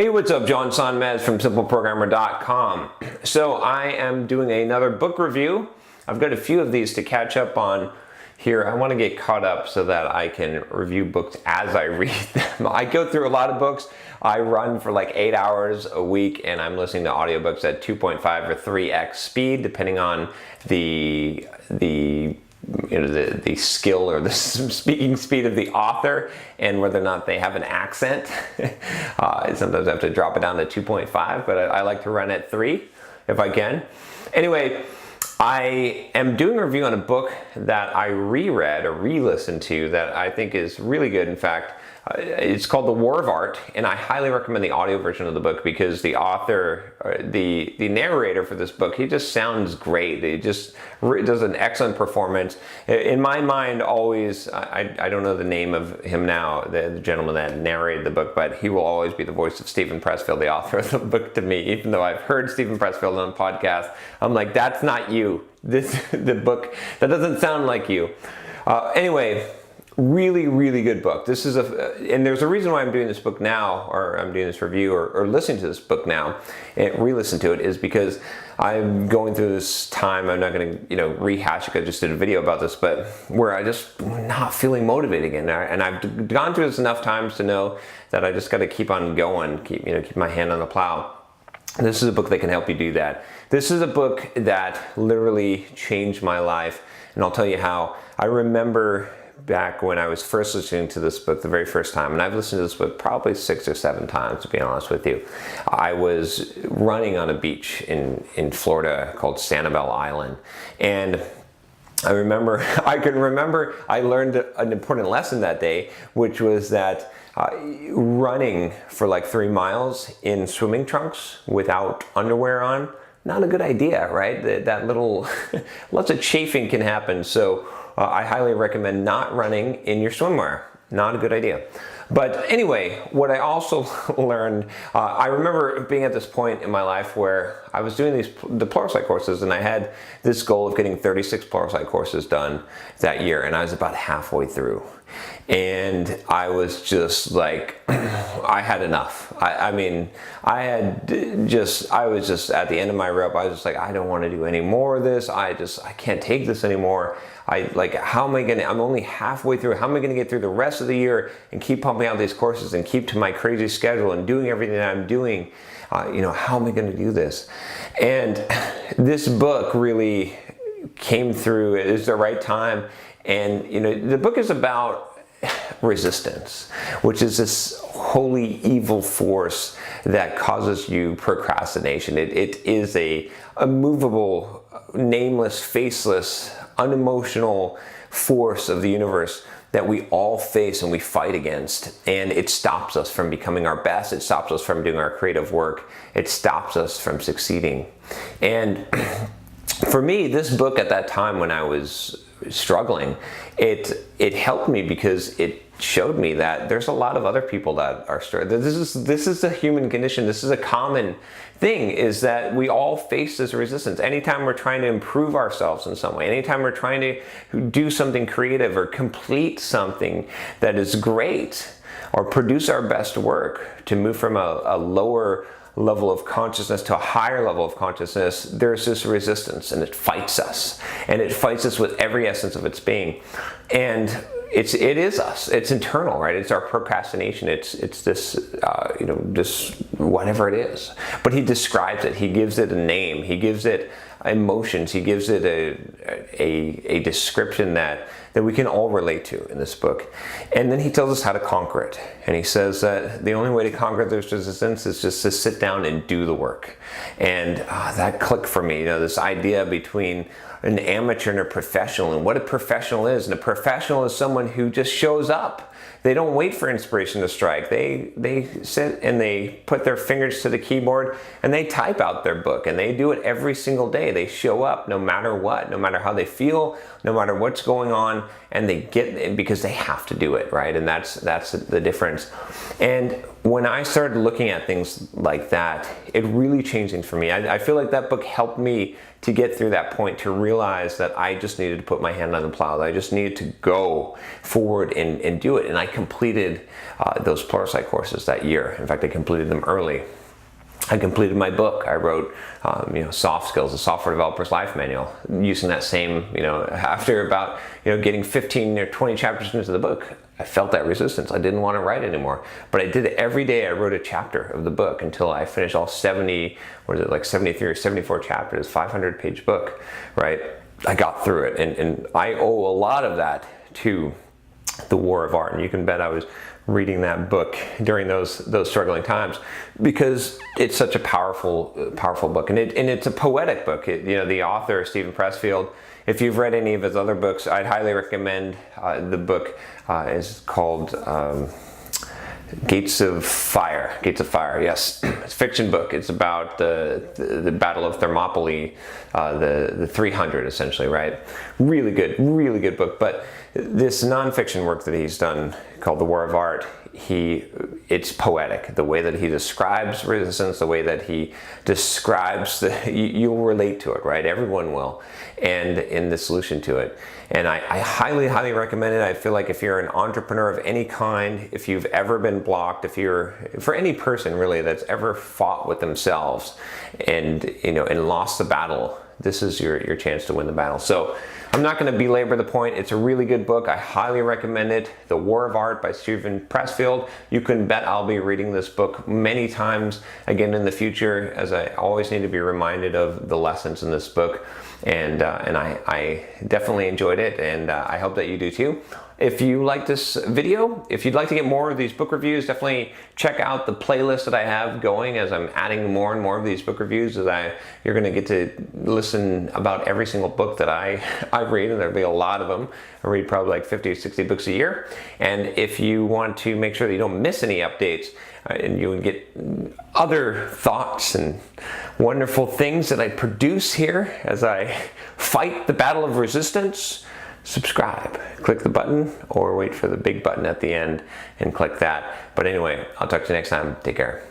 Hey, what's up? John Sonmez from simpleprogrammer.com. So I am doing another book review. I've got a few of these to catch up on here. I want to get caught up so that I can review books as I read them. I go through a lot of books. I run for like 8 hours a week and I'm listening to audiobooks at 2.5 or 3x speed, depending on the skill or the speaking speed of the author and whether or not they have an accent. Sometimes I have to drop it down to 2.5, but I like to run at 3 if I can. Anyway, I am doing a review on a book that I reread or re-listened to that I think is really good. In fact, it's called The War of Art, and I highly recommend the audio version of the book because the author, the narrator for this book, he just sounds great. He just does an excellent performance. In my mind, always, I don't know the name of him now, the gentleman that narrated the book, but he will always be the voice of Stephen Pressfield, the author of the book to me. Even though I've heard Stephen Pressfield on a podcast, I'm like, that's not you. The book, that doesn't sound like you. Anyway, really good book. This is and there's a reason why I'm doing this book now, or I'm doing this review or listening to this book now and re-listen to it, is because I'm going through this time. I'm not going to rehash it. I just did a video about this, but where I just not feeling motivated again, and I've gone through this enough times to know that I just got to keep on going, keep my hand on the plow. This is a book that can help you do that. This is a book that literally changed my life, and I'll tell you how. I remember back when I was first listening to this book the very first time, and I've listened to this book probably 6 or 7 times, to be honest with you. I was running on a beach in Florida called Sanibel Island, and I can remember I learned an important lesson that day, which was that running for like 3 miles in swimming trunks without underwear on, not a good idea, right? That little, lots of chafing can happen. So I highly recommend not running in your swimwear. Not a good idea. But anyway, what I also learned, I remember being at this point in my life where I was doing the Pluralsight courses, and I had this goal of getting 36 Pluralsight courses done that year, and I was about halfway through. And I was just like, I had enough. I was just at the end of my rope. I was just like, I don't want to do any more of this. I can't take this anymore. I'm only halfway through. How am I going to get through the rest of the year and keep pumping out these courses and keep to my crazy schedule and doing everything that I'm doing? How am I going to do this? And this book really came through. It was the right time. And, the book is about resistance, which is this holy evil force that causes you procrastination. It is a immovable, nameless, faceless, unemotional force of the universe that we all face and we fight against, and it stops us from becoming our best. It stops us from doing our creative work. It stops us from succeeding. And for me, this book at that time when I was struggling, it helped me because it showed me that there's a lot of other people that are struggling. This is the human condition. This is a common thing, is that we all face this resistance. Anytime we're trying to improve ourselves in some way, anytime we're trying to do something creative or complete something that is great or produce our best work, to move from a lower level of consciousness to a higher level of consciousness, there's this resistance, and it fights us. And it fights us with every essence of its being. And it is us. It's internal, right? It's our procrastination. It's this, just whatever it is. But he describes it. He gives it a name. He gives it emotions. He gives it a description that we can all relate to in this book. And then he tells us how to conquer it. And he says that the only way to conquer this resistance is just to sit down and do the work. And that clicked for me, this idea between an amateur and a professional, and what a professional is. And a professional is someone who just shows up. They don't wait for inspiration to strike. They sit and they put their fingers to the keyboard and they type out their book, and they do it every single day. They show up no matter what, no matter how they feel, no matter what's going on, and they get it because they have to do it, right? And that's the difference. And when I started looking at things like that, it really changed things for me. I feel like that book helped me to get through that point, to realize that I just needed to put my hand on the plow. That I just needed to go forward and do it. And I completed those Pluralsight courses that year. In fact, I completed them early. I completed my book. I wrote, Soft Skills, a Software Developer's Life Manual, using that same, after about, getting 15 or 20 chapters into the book, I felt that resistance. I didn't want to write anymore. But I did it every day. I wrote a chapter of the book until I finished all 73 or 74 chapters, 500-page book, right? I got through it. And I owe a lot of that to The War of Art. And you can bet I was reading that book during those struggling times, because it's such a powerful book, and it's a poetic book. The author, Stephen Pressfield, if you've read any of his other books, I'd highly recommend the book. Is called Gates of Fire. Yes, it's a fiction book. It's about the Battle of Thermopylae, the 300 essentially, right? Really good book. But this nonfiction work that he's done called The War of Art, it's poetic. The way that he describes resistance, the way that he describes you'll relate to it, right? Everyone will, and in the solution to it. And I highly recommend it. I feel like if you're an entrepreneur of any kind, if you've ever been blocked, for any person really that's ever fought with themselves and lost the battle, this is your chance to win the battle. So I'm not going to belabor the point. It's a really good book. I highly recommend it. The War of Art by Stephen Pressfield. You can bet I'll be reading this book many times again in the future, as I always need to be reminded of the lessons in this book. And I definitely enjoyed it, and I hope that you do too. If you like this video, if you'd like to get more of these book reviews, definitely check out the playlist that I have going as I'm adding more and more of these book reviews. You're going to get to listen about every single book that I read, and there'll be a lot of them. I read probably like 50 or 60 books a year. And if you want to make sure that you don't miss any updates, and you can get other thoughts and wonderful things that I produce here as I fight the battle of resistance, subscribe. Click the button, or wait for the big button at the end and click that. But anyway, I'll talk to you next time. Take care.